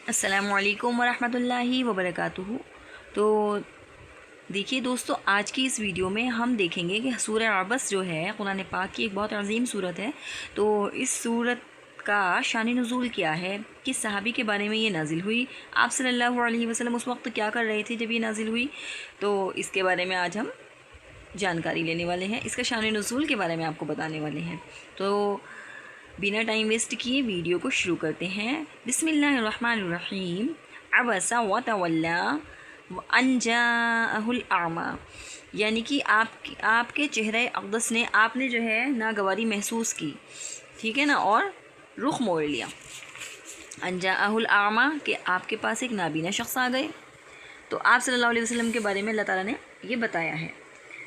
السلام علیکم ورحمۃ اللہ وبرکاتہ۔ تو دیکھیے دوستو، آج کی اس ویڈیو میں ہم دیکھیں گے کہ سورہ عبس جو ہے قرآن پاک کی ایک بہت عظیم صورت ہے۔ تو اس صورت کا شان نزول کیا ہے، کس صحابی کے بارے میں یہ نازل ہوئی، آپ صلی اللہ علیہ وسلم اس وقت کیا کر رہے تھے جب یہ نازل ہوئی، تو اس کے بارے میں آج ہم جانکاری لینے والے ہیں، اس کا شان نزول کے بارے میں آپ کو بتانے والے ہیں۔ تو بنا ٹائم ویسٹ کیے ویڈیو کو شروع کرتے ہیں۔ بسم اللہ الرحمن الرحیم۔ عبس وتولی ان جاءہ الاعمی، یعنی کہ آپ کے چہرہ اقدس نے، آپ نے جو ہے ناگواری محسوس کی، ٹھیک ہے نا، اور رخ موڑ لیا۔ ان جاءہ الاعمی، کہ آپ کے پاس ایک نابینا شخص آ گئے۔ تو آپ صلی اللہ علیہ وسلم کے بارے میں اللہ تعالیٰ نے یہ بتایا ہے۔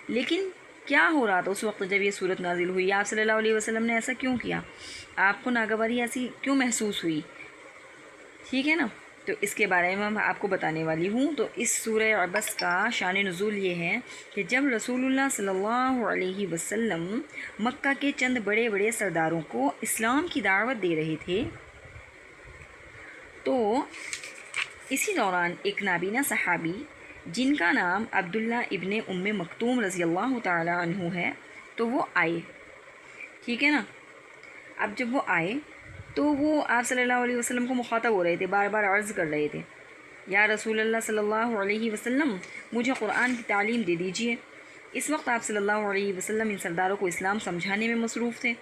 لیکن کیا ہو رہا تھا اس وقت جب یہ صورت نازل ہوئی؟ آپ صلی اللہ علیہ وسلم نے ایسا کیوں کیا؟ آپ کو ناگواری ایسی کیوں محسوس ہوئی؟ ٹھیک ہے نا، تو اس کے بارے میں میں آپ کو بتانے والی ہوں۔ تو اس سورہ عبس کا شان نزول یہ ہے کہ جب رسول اللہ صلی اللہ علیہ وسلم مکہ کے چند بڑے بڑے سرداروں کو اسلام کی دعوت دے رہے تھے، تو اسی دوران ایک نابینا صحابی جن کا نام عبداللہ ابن ام مکتوم رضی اللہ تعالی عنہ ہے، تو وہ آئے، ٹھیک ہے نا۔ اب جب وہ آئے تو وہ آپ صلی اللہ علیہ وسلم کو مخاطب ہو رہے تھے، بار بار عرض کر رہے تھے، یا رسول اللہ صلی اللہ علیہ وسلم مجھے قرآن کی تعلیم دے دیجئے۔ اس وقت آپ صلی اللہ علیہ وسلم ان سرداروں کو اسلام سمجھانے میں مصروف تھے،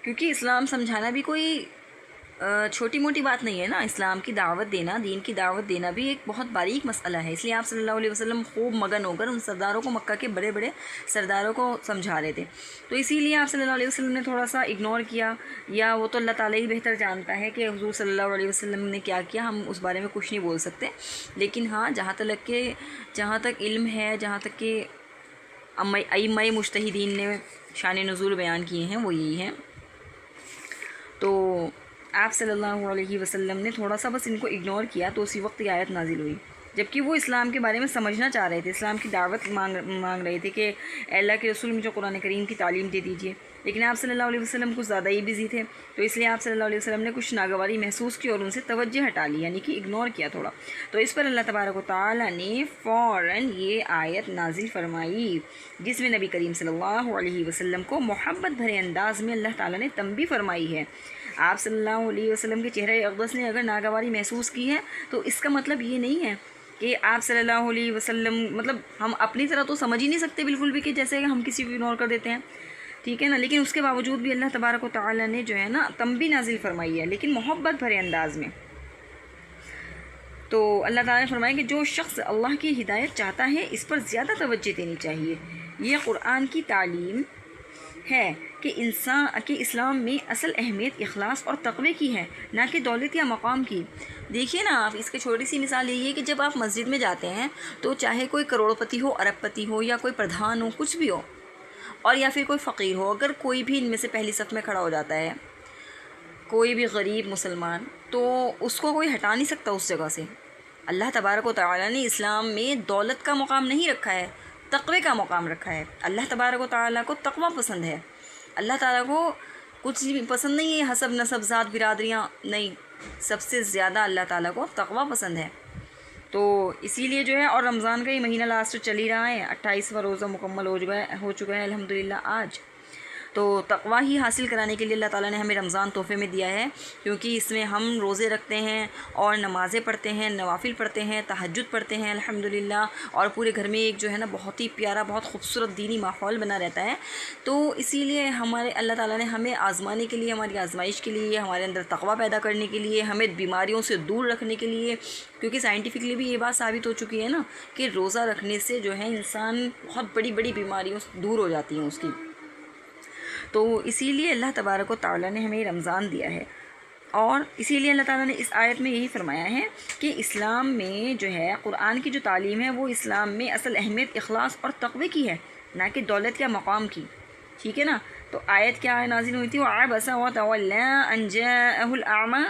کیونکہ اسلام سمجھانا بھی کوئی چھوٹی موٹی بات نہیں ہے نا، اسلام کی دعوت دینا، دین کی دعوت دینا بھی ایک بہت باریک مسئلہ ہے۔ اس لیے آپ صلی اللہ علیہ وسلم خوب مگن ہو کر ان سرداروں کو، مکہ کے بڑے بڑے سرداروں کو سمجھا رہے تھے۔ تو اسی لیے آپ صلی اللہ علیہ وسلم نے تھوڑا سا اگنور کیا، یا وہ تو اللہ تعالیٰ ہی بہتر جانتا ہے کہ حضور صلی اللہ علیہ وسلم نے کیا کیا، ہم اس بارے میں کچھ نہیں بول سکتے۔ لیکن ہاں، جہاں تک علم ہے، جہاں تک کہ ائمہ مجتہدین نے شان نزول بیان کیے ہیں وہ یہی ہیں۔ تو آپ صلی اللہ علیہ وسلم نے تھوڑا سا بس ان کو اگنور کیا، تو اسی وقت یہ آیت نازل ہوئی، جبکہ وہ اسلام کے بارے میں سمجھنا چاہ رہے تھے، اسلام کی دعوت مانگ رہے تھے کہ اے اللہ کے رسول مجھے قرآن کریم کی تعلیم دے دیجیے۔ لیکن آپ صلی اللہ علیہ وسلم کچھ زیادہ ہی بزی تھے، تو اس لیے آپ صلی اللہ علیہ وسلم نے کچھ ناگواری محسوس کی اور ان سے توجہ ہٹا لی، یعنی کہ اگنور کیا تھوڑا۔ تو اس پر اللہ تبارک و تعالیٰ نے فوراً یہ آیت نازل فرمائی، جس میں نبی کریم صلی اللہ علیہ وسلم کو محبت بھرے انداز میں اللہ تعالیٰ نے تنبیہ فرمائی ہے۔ آپ صلی اللہ علیہ وسلم کے چہرہ اقدس نے اگر ناگواری محسوس کی ہے، تو اس کا مطلب یہ نہیں ہے کہ آپ صلی اللہ علیہ وسلم، مطلب ہم اپنی طرح تو سمجھ ہی نہیں سکتے بالکل بھی کہ جیسے کہ ہم کسی کو اگنور کر دیتے ہیں، ٹھیک ہے نا۔ لیکن اس کے باوجود بھی اللہ تبارک و تعالیٰ نے جو ہے نا تنبیہ نازل فرمائی ہے، لیکن محبت بھرے انداز میں۔ تو اللہ تعالیٰ نے فرمایا کہ جو شخص اللہ کی ہدایت چاہتا ہے اس پر زیادہ توجہ دینی چاہیے۔ یہ قرآن کی تعلیم ہے کہ اسلام میں اصل اہمیت اخلاص اور تقوی کی ہے، نہ کہ دولت یا مقام کی۔ دیکھیے نا، آپ اس کی چھوٹی سی مثال یہی ہے کہ جب آپ مسجد میں جاتے ہیں تو چاہے کوئی کروڑ پتی ہو، ارب پتی ہو، یا کوئی پردھان ہو، کچھ بھی ہو، اور یا پھر کوئی فقیر ہو، اگر کوئی بھی ان میں سے پہلی صف میں کھڑا ہو جاتا ہے، کوئی بھی غریب مسلمان، تو اس کو کوئی ہٹا نہیں سکتا اس جگہ سے۔ اللہ تبارک و تعالیٰ نے اسلام میں دولت کا مقام نہیں رکھا ہے، تقوی کا مقام رکھا ہے۔ اللہ تبارک و تعالیٰ کو تقوی پسند ہے، اللہ تعالیٰ کو کچھ بھی پسند نہیں ہے، حسب نسب ذات برادریاں نہیں، سب سے زیادہ اللہ تعالیٰ کو تقوی پسند ہے۔ تو اسی لیے جو ہے، اور رمضان کا یہ مہینہ لاسٹ چل ہی رہا ہے، 28واں روزہ مکمل ہو چکا ہے الحمدللہ آج۔ تو تقوی ہی حاصل کرانے کے لیے اللہ تعالیٰ نے ہمیں رمضان تحفے میں دیا ہے، کیونکہ اس میں ہم روزے رکھتے ہیں اور نمازیں پڑھتے ہیں، نوافل پڑھتے ہیں، تہجد پڑھتے ہیں الحمدللہ، اور پورے گھر میں ایک جو ہے نا بہت ہی پیارا، بہت خوبصورت دینی ماحول بنا رہتا ہے۔ تو اسی لیے ہمارے اللہ تعالیٰ نے ہمیں آزمانے کے لیے، ہماری آزمائش کے لیے، ہمارے اندر تقوی پیدا کرنے کے لیے، ہمیں بیماریوں سے دور رکھنے کے لیے، کیونکہ سائنٹیفکلی بھی یہ بات ثابت ہو چکی ہے نا کہ روزہ رکھنے سے جو ہے انسان بہت بڑی بڑی بیماریوں سے دور ہو جاتی ہیں اس کی۔ تو اسی لیے اللہ تبارک و تعالیٰ نے ہمیں رمضان دیا ہے، اور اسی لیے اللہ تعالیٰ نے اس آیت میں یہی فرمایا ہے کہ اسلام میں جو ہے قرآن کی جو تعلیم ہے وہ اسلام میں اصل اہمیت اخلاص اور تقوی کی ہے، نہ کہ دولت یا مقام کی، ٹھیک ہے نا۔ تو آیت کیا نازل ہوئی تھی؟ وَعَبَسَ وَتَوَلَّىٰ أَن جَاءَهُ الْأَعْمَىٰ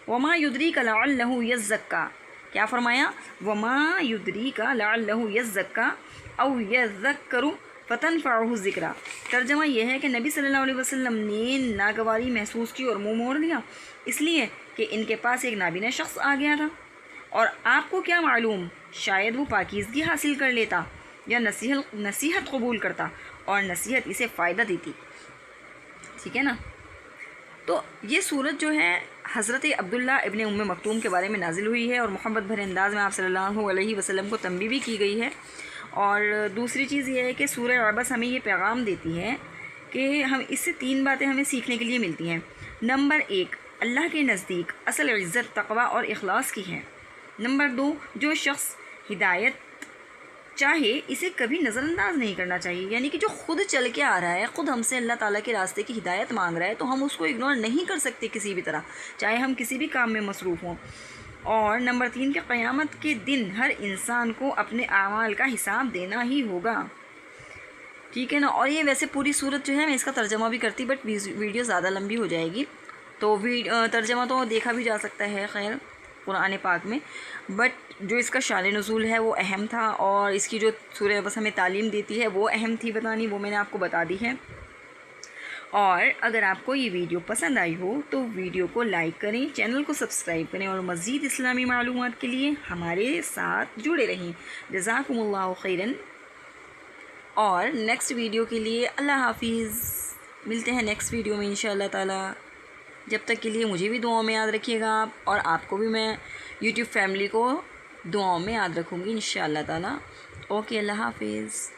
وَمَا يُدْرِيكَ لَعَلَّهُ يَزَّكَّىٰ۔ کیا فرمایا؟ وَمَا يُدْرِيكَ لَعَلَّهُ يَزَّكَّىٰ أَوْ يَذَّكَّرُ فتنفعہ الذکریٰ۔ ترجمہ یہ ہے کہ نبی صلی اللہ علیہ وسلم نے ناگواری محسوس کی اور منہ موڑ لیا، اس لیے کہ ان کے پاس ایک نابینا شخص آ گیا تھا، اور آپ کو کیا معلوم، شاید وہ پاکیزگی حاصل کر لیتا یا نصیحت قبول کرتا اور نصیحت اسے فائدہ دیتی۔ ٹھیک ہے نا؟ تو یہ صورت جو ہے حضرت عبداللہ ابن ام مکتوم کے بارے میں نازل ہوئی ہے، اور محبت بھرے انداز میں آپ صلی اللہ علیہ وسلم کو تنبیہ بھی کی گئی ہے۔ اور دوسری چیز یہ ہے کہ سورہ عبس ہمیں یہ پیغام دیتی ہے کہ ہم اس سے 3 باتیں ہمیں سیکھنے کے لیے ملتی ہیں۔ نمبر 1، اللہ کے نزدیک اصل عزت تقوی اور اخلاص کی ہے۔ نمبر 2، جو شخص ہدایت چاہے اسے کبھی نظر انداز نہیں کرنا چاہیے، یعنی کہ جو خود چل کے آ رہا ہے، خود ہم سے اللہ تعالیٰ کے راستے کی ہدایت مانگ رہا ہے، تو ہم اس کو اگنور نہیں کر سکتے کسی بھی طرح، چاہے ہم کسی بھی کام میں مصروف ہوں۔ اور نمبر 3 کہ قیامت کے دن ہر انسان کو اپنے اعمال کا حساب دینا ہی ہوگا۔ ٹھیک ہے نا؟ اور یہ ویسے پوری صورت جو ہے میں اس کا ترجمہ بھی کرتی، بٹ ویڈیو زیادہ لمبی ہو جائے گی، تو ترجمہ تو دیکھا بھی جا سکتا ہے خیر قرآن پاک میں، بٹ جو اس کا شان نزول ہے وہ اہم تھا، اور اس کی جو سورہ عبس ہمیں تعلیم دیتی ہے وہ اہم تھی بتانی، وہ میں نے آپ کو بتا دی ہے۔ اور اگر آپ کو یہ ویڈیو پسند آئی ہو تو ویڈیو کو لائک کریں، چینل کو سبسکرائب کریں، اور مزید اسلامی معلومات کے لیے ہمارے ساتھ جڑے رہیں۔ جزاکم اللہ خیراً۔ اور نیکسٹ ویڈیو کے لیے اللہ حافظ، ملتے ہیں نیکسٹ ویڈیو میں انشاءاللہ تعالی۔ جب تک کے لیے مجھے بھی دعاؤں میں یاد رکھیے گا آپ، اور آپ کو بھی میں یوٹیوب فیملی کو دعاؤں میں یاد رکھوں گی انشاءاللہ تعالی۔ اوکے، اللہ حافظ۔